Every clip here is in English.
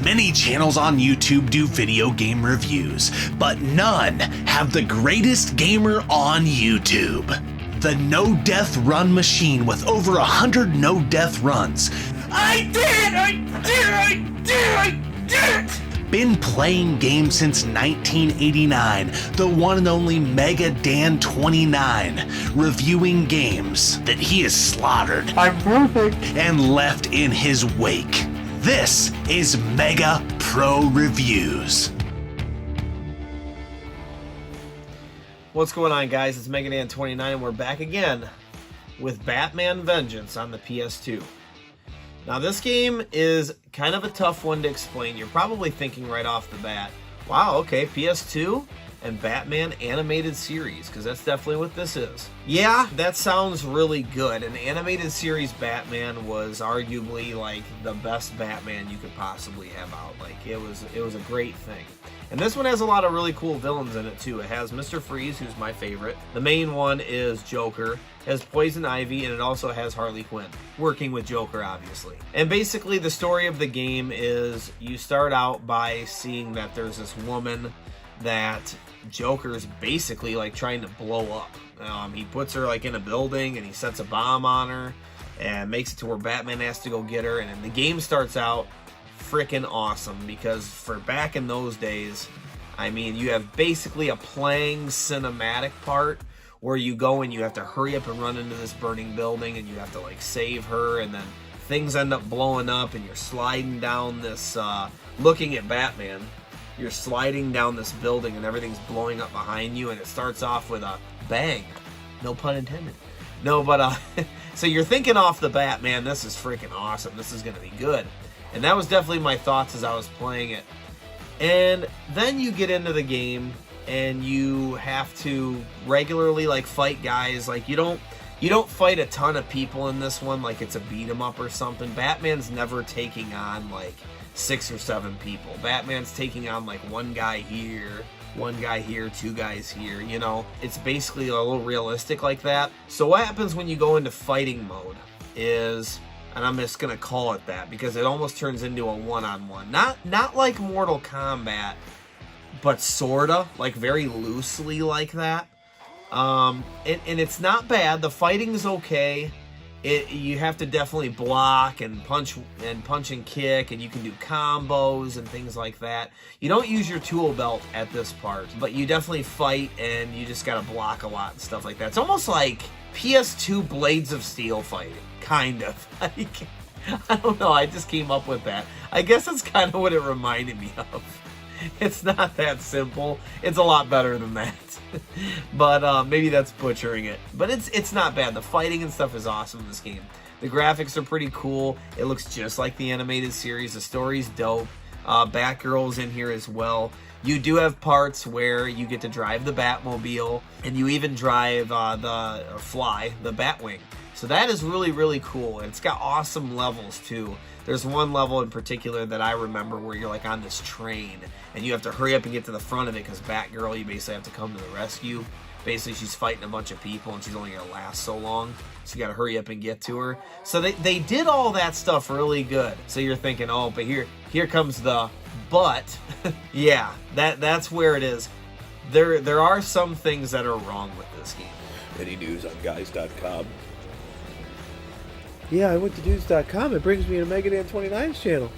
Many channels on YouTube do video game reviews, but none have the greatest gamer on YouTube. The no-death run machine with over 100 no-death runs. I did it! Been playing games since 1989, the one and only MegaDan29, reviewing games that he has slaughtered and left in his wake. This is MegaPro Reviews. What's going on, guys? It's MegaDan29. We're back again with Batman Vengeance on the PS2. Now, this game is kind of a tough one to explain. You're probably thinking right off the bat, wow, okay, PS2 and Batman animated series, because that's definitely what this is. Yeah, that sounds really good. An animated series Batman was arguably like the best Batman you could possibly have out. Like, it was a great thing. And this one has a lot of really cool villains in it too. It has Mr. Freeze, who's my favorite. The main one is Joker. It has Poison Ivy, and it also has Harley Quinn, working with Joker, obviously. And basically the story of the game is you start out by seeing that there's this woman that Joker's basically like trying to blow up. He puts her like in a building and he sets a bomb on her and makes it to where Batman has to go get her. And then the game starts out freaking awesome, because for back in those days, I mean, you have basically a playing cinematic part where you go and you have to hurry up and run into this burning building and you have to like save her, and then things end up blowing up and you're sliding down this looking at Batman, you're sliding down this building and everything's blowing up behind you, and it starts off with a bang, no pun intended. No, but so you're thinking off the bat, man, this is freaking awesome, this is gonna be good. And that was definitely my thoughts as I was playing it. And then you get into the game and you have to regularly like fight guys. Like you don't fight a ton of people in this one like it's a beat 'em up or something. Batman's never taking on like 6 or 7 people. Batman's taking on like one guy here, 2 guys here, you know. It's basically a little realistic like that. So what happens when you go into fighting mode is, and I'm just gonna call it that because it almost turns into a one-on-one. Not like Mortal Kombat, but sorta, like very loosely like that. And it's not bad. The fighting's okay. You have to definitely block and punch and kick, and you can do combos and things like that. You don't use your tool belt at this part, but you definitely fight and you just gotta block a lot and stuff like that. It's almost like PS2 Blades of Steel fighting, kind of. Like, I don't know, I just came up with that. I guess that's kind of what it reminded me of. It's not that simple. It's a lot better than that. But maybe that's butchering it. But it's not bad. The fighting and stuff is awesome in this game. The graphics are pretty cool. It looks just like the animated series. The story's dope. Batgirl's in here as well. You do have parts where you get to drive the Batmobile, and you even drive the Batwing. So that is really, really cool. And it's got awesome levels too. There's one level in particular that I remember where you're like on this train, and you have to hurry up and get to the front of it because Batgirl, you basically have to come to the rescue. Basically, she's fighting a bunch of people, and she's only going to last so long. So you got to hurry up and get to her. So they did all that stuff really good. So you're thinking, oh, but here comes the... But, yeah, that's where it is. There are some things that are wrong with this game. Any news on guys.com? Yeah, I went to dudes.com. It brings me to MegaDan29's channel.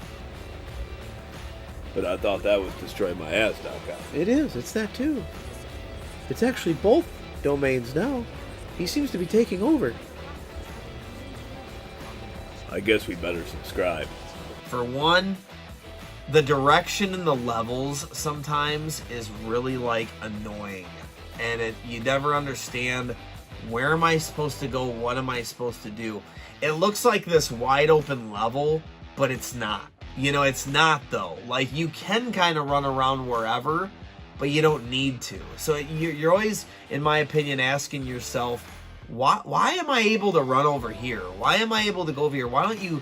But I thought that was destroymyass.com. It is. It's that too. It's actually both domains now. He seems to be taking over. I guess we better subscribe. For one, the direction in the levels sometimes is really like annoying, and you never understand, where am I supposed to go, what am I supposed to do. It looks like this wide open level, but it's not. You know, it's not though. Like, you can kind of run around wherever, but you don't need to. So you're always, in my opinion, asking yourself, why am I able to run over here? Why am I able to go over here? Why don't you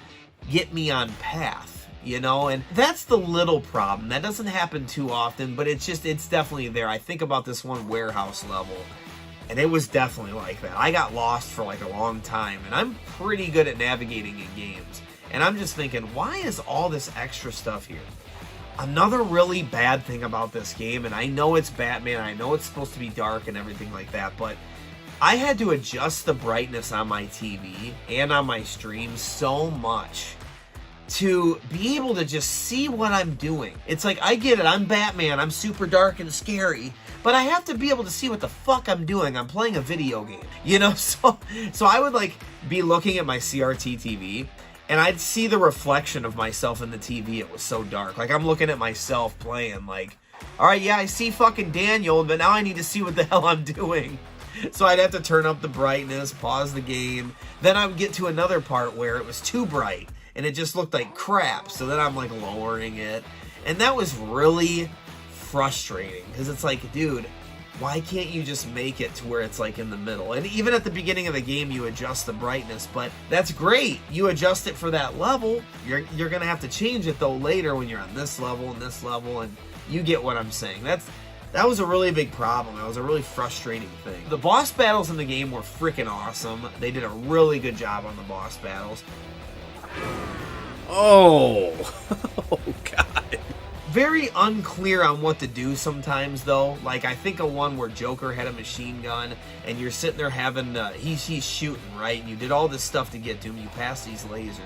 get me on path? You know, and that's the little problem. That doesn't happen too often, but it's definitely there. I think about this one warehouse level, and it was definitely like that. I got lost for like a long time, and I'm pretty good at navigating in games. And I'm just thinking, why is all this extra stuff here? Another really bad thing about this game, and I know it's Batman, I know it's supposed to be dark and everything like that, but I had to adjust the brightness on my TV and on my stream so much to be able to just see what I'm doing. It's like, I get it, I'm Batman, I'm super dark and scary, but I have to be able to see what the fuck I'm doing. I'm playing a video game, you know? So I would like be looking at my CRT TV, and I'd see the reflection of myself in the TV. It was so dark. Like, I'm looking at myself playing, like, all right, yeah, I see fucking Daniel, but now I need to see what the hell I'm doing. So I'd have to turn up the brightness, pause the game. Then I would get to another part where it was too bright, and it just looked like crap. So then I'm, like, lowering it. And that was really frustrating, because it's like, dude, why can't you just make it to where it's like in the middle? And even at the beginning of the game, you adjust the brightness, but that's great. You adjust it for that level. You're gonna have to change it though later when you're on this level and this level, and you get what I'm saying. That was a really big problem. That was a really frustrating thing. The boss battles in the game were freaking awesome. They did a really good job on the boss battles. Oh, oh God. Very unclear on what to do sometimes, though. Like, I think of one where Joker had a machine gun, and you're sitting there having, he's shooting, right? And you did all this stuff to get to him. You pass these lasers.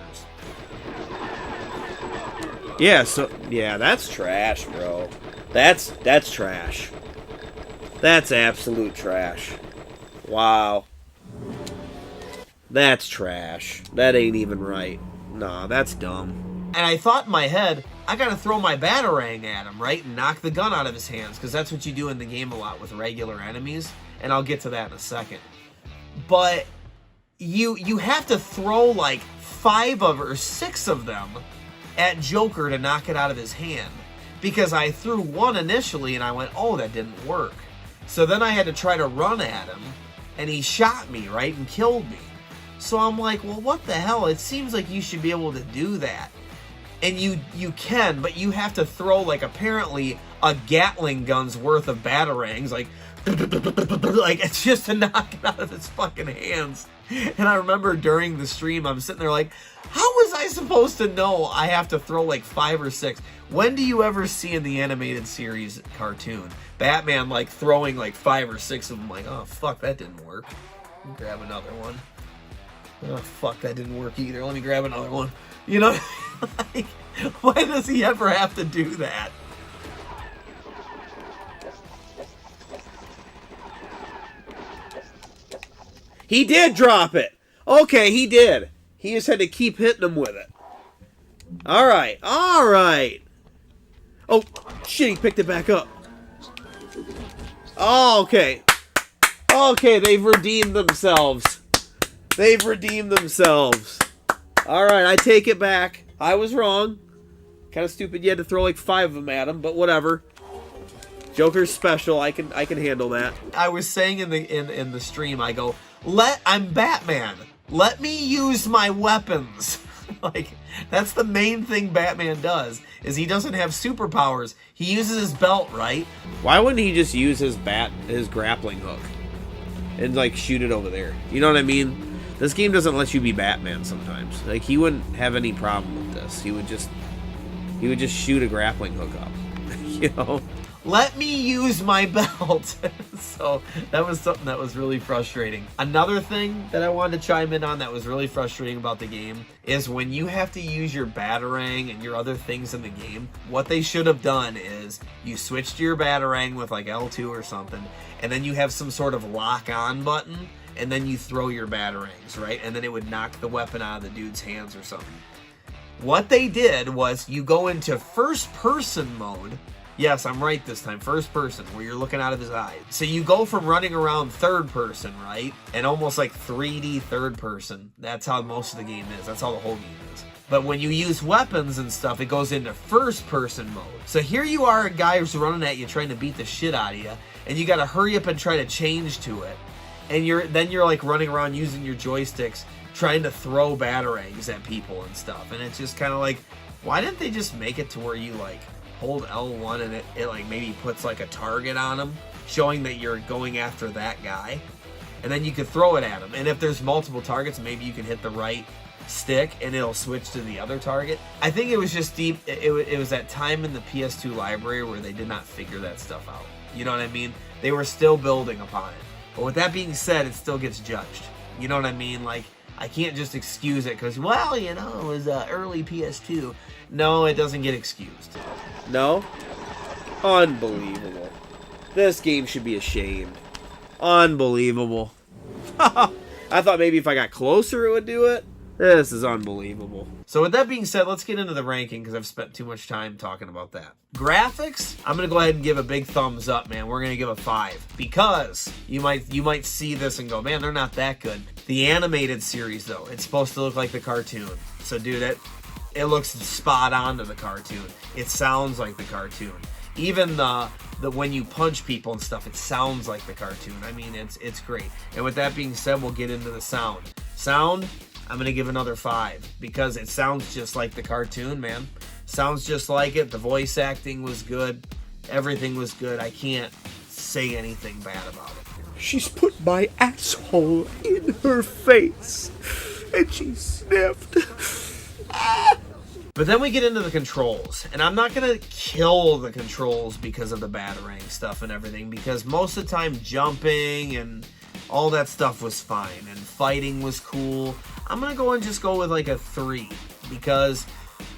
Yeah, so, yeah, that's trash, bro. That's trash. That's absolute trash. Wow. That's trash. That ain't even right. Nah, that's dumb. And I thought in my head, I gotta throw my Batarang at him, right? And knock the gun out of his hands, because that's what you do in the game a lot with regular enemies. And I'll get to that in a second. But you have to throw like 5 or 6 of them at Joker to knock it out of his hand. Because I threw one initially and I went, oh, that didn't work. So then I had to try to run at him, and he shot me, right? And killed me. So I'm like, well, what the hell? It seems like you should be able to do that. And you can, but you have to throw, like, apparently a Gatling gun's worth of Batarangs, like it's just to knock it out of his fucking hands. And I remember during the stream, I'm sitting there like, how was I supposed to know I have to throw like 5 or 6? When do you ever see in the animated series cartoon Batman like throwing like 5 or 6 of them, like, oh fuck, that didn't work. Let me grab another one. Oh fuck, that didn't work either. Let me grab another one. You know, like, why does he ever have to do that? He did drop it. Okay, he did. He just had to keep hitting him with it. All right, all right. Oh, shit, he picked it back up. Oh, okay. Okay, they've redeemed themselves. They've redeemed themselves. All right, I take it back. I was wrong. Kind of stupid you had to throw like 5 of them at him, but whatever. Joker's special. I can handle that. I was saying in the stream, I go, I'm Batman. Let me use my weapons. Like, that's the main thing Batman does, is he doesn't have superpowers. He uses his belt, right? Why wouldn't he just use his grappling hook and like shoot it over there? You know what I mean? This game doesn't let you be Batman sometimes. Like, he wouldn't have any problem with this. He would just shoot a grappling hook up. You know? Let me use my belt. So that was something that was really frustrating. Another thing that I wanted to chime in on that was really frustrating about the game is when you have to use your Batarang and your other things in the game, what they should have done is you switch to your Batarang with like L2 or something, and then you have some sort of lock-on button, and then you throw your Batarangs, right? And then it would knock the weapon out of the dude's hands or something. What they did was you go into first-person mode. Yes, I'm right this time. First person, where you're looking out of his eyes. So you go from running around third person, right? And almost like 3D third person. That's how most of the game is. That's how the whole game is. But when you use weapons and stuff, it goes into first person mode. So here you are, a guy who's running at you trying to beat the shit out of you. And you gotta hurry up and try to change to it. And you're like running around using your joysticks, trying to throw Batarangs at people and stuff. And it's just kind of like, why didn't they just make it to where you like hold L1 and it like maybe puts like a target on him, showing that you're going after that guy, and then you could throw it at him. And if there's multiple targets, maybe you can hit the right stick and it'll switch to the other target. I think it was just deep. It was that time in the PS2 library where they did not figure that stuff out. You know what I mean? They were still building upon it. But with that being said, it still gets judged. You know what I mean? Like, I can't just excuse it because, well, you know, it was early PS2. No, it doesn't get excused. No? Unbelievable. This game should be ashamed. Unbelievable. I thought maybe if I got closer it would do it. This is unbelievable. So with that being said, let's get into the ranking because I've spent too much time talking about that. Graphics, I'm going to go ahead and give a big thumbs up, man. We're going to give a 5 because you might see this and go, man, they're not that good. The animated series, though, it's supposed to look like the cartoon. So, dude, it looks spot on to the cartoon. It sounds like the cartoon. Even the when you punch people and stuff, it sounds like the cartoon. I mean, it's great. And with that being said, we'll get into the sound. Sound, I'm going to give another 5 because it sounds just like the cartoon, man. Sounds just like it. The voice acting was good. Everything was good. I can't say anything bad about it. She's put my asshole in her face, and she sniffed. But then we get into the controls, and I'm not going to kill the controls because of the batarang stuff and everything, because most of the time jumping and all that stuff was fine, and fighting was cool. I'm going to go and just go with like a 3, because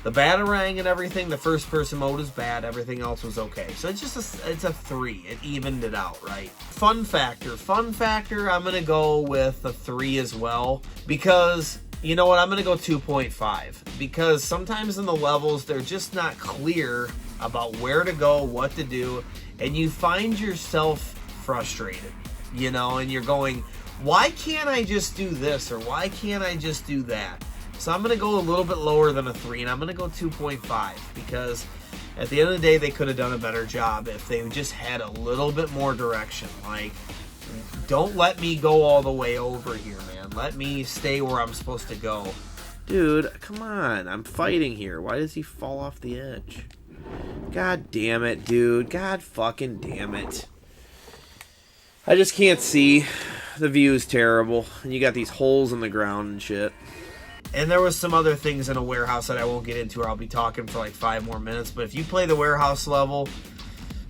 the batarang and everything, the first person mode is bad, everything else was okay. So it's just it's a 3. It evened it out, right? Fun factor, I'm going to go with a 3 as well, because you know what, I'm going to go 2.5, because sometimes in the levels they're just not clear about where to go, what to do, and you find yourself frustrated, you know, and you're going, why can't I just do this, or why can't I just do that? So I'm going to go a little bit lower than a 3, and I'm going to go 2.5, because at the end of the day, they could have done a better job if they just had a little bit more direction. Like, don't let me go all the way over here, man. Let me stay where I'm supposed to go. Dude, come on. I'm fighting here. Why does he fall off the edge? God damn it, dude. God fucking damn it. I just can't see. The view is terrible. And you got these holes in the ground and shit. And there was some other things in a warehouse that I won't get into, or I'll be talking for like 5 more minutes. But if you play the warehouse level,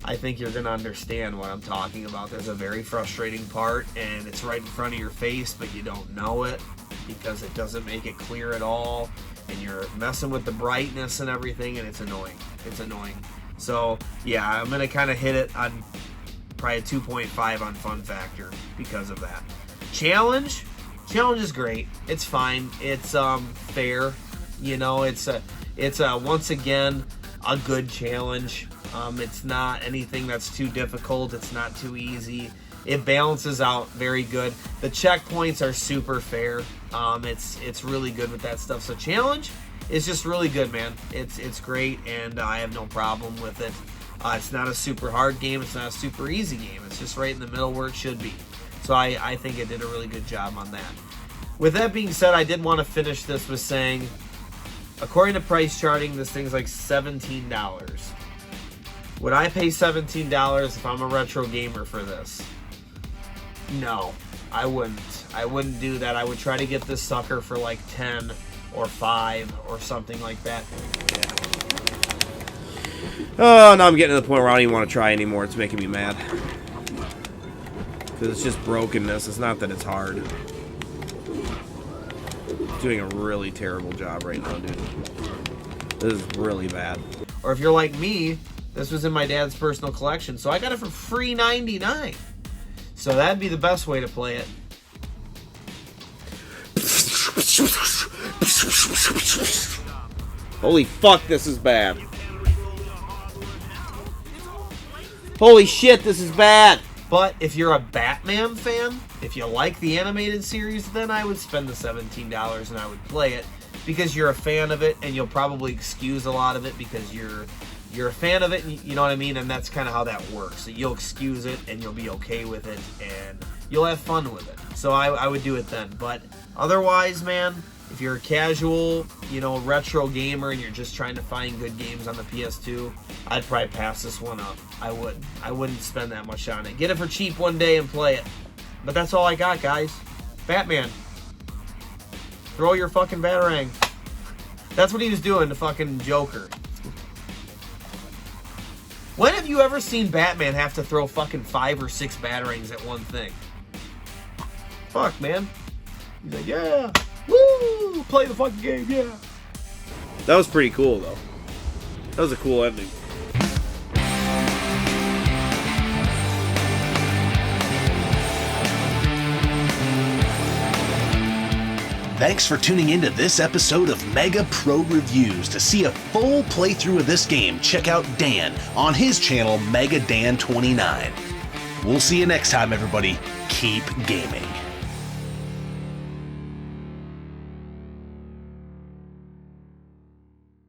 I think you're going to understand what I'm talking about. There's a very frustrating part, and it's right in front of your face, but you don't know it because it doesn't make it clear at all. And you're messing with the brightness and everything, and it's annoying. It's annoying. So, yeah, I'm going to kind of hit it on probably a 2.5 on fun factor because of that. Challenge is great. It's fine. It's fair. You know, it's once again a good challenge. It's not anything that's too difficult. It's not too easy. It balances out very good. The checkpoints are super fair. It's really good with that stuff. So challenge is just really good, man. It's great, and I have no problem with it. It's not a super hard game. It's not a super easy game. It's just right in the middle where it should be. So I think it did a really good job on that. With that being said, I did want to finish this with saying, according to price charting, this thing's like $17. Would I pay $17 if I'm a retro gamer for this? No, I wouldn't. I wouldn't do that. I would try to get this sucker for like 10 or 5 or something like that. Oh, now I'm getting to the point where I don't even want to try anymore. It's making me mad. Because it's just brokenness. It's not that it's hard. It's doing a really terrible job right now, dude. This is really bad. Or if you're like me, this was in my dad's personal collection, so I got it for free $99. So that'd be the best way to play it. Holy fuck, this is bad. Holy shit, this is bad. But if you're a Batman fan, if you like the animated series, then I would spend the $17 and I would play it because you're a fan of it, and you'll probably excuse a lot of it because you're a fan of it, you know what I mean? And that's kind of how that works. So you'll excuse it, and you'll be okay with it, and you'll have fun with it. So I would do it then. But otherwise, man, if you're a casual, you know, retro gamer, and you're just trying to find good games on the PS2, I'd probably pass this one up. I would. I wouldn't spend that much on it. Get it for cheap one day and play it. But that's all I got, guys. Batman. Throw your fucking batarang. That's what he was doing to fucking Joker. When have you ever seen Batman have to throw fucking 5 or 6 batarangs at one thing? Fuck, man. He's like, yeah, woo, play the fucking game, yeah. That was pretty cool, though. That was a cool ending. Thanks for tuning into this episode of MegaPro Reviews. To see a full playthrough of this game, check out Dan on his channel, MegaDan29. We'll see you next time, everybody. Keep gaming.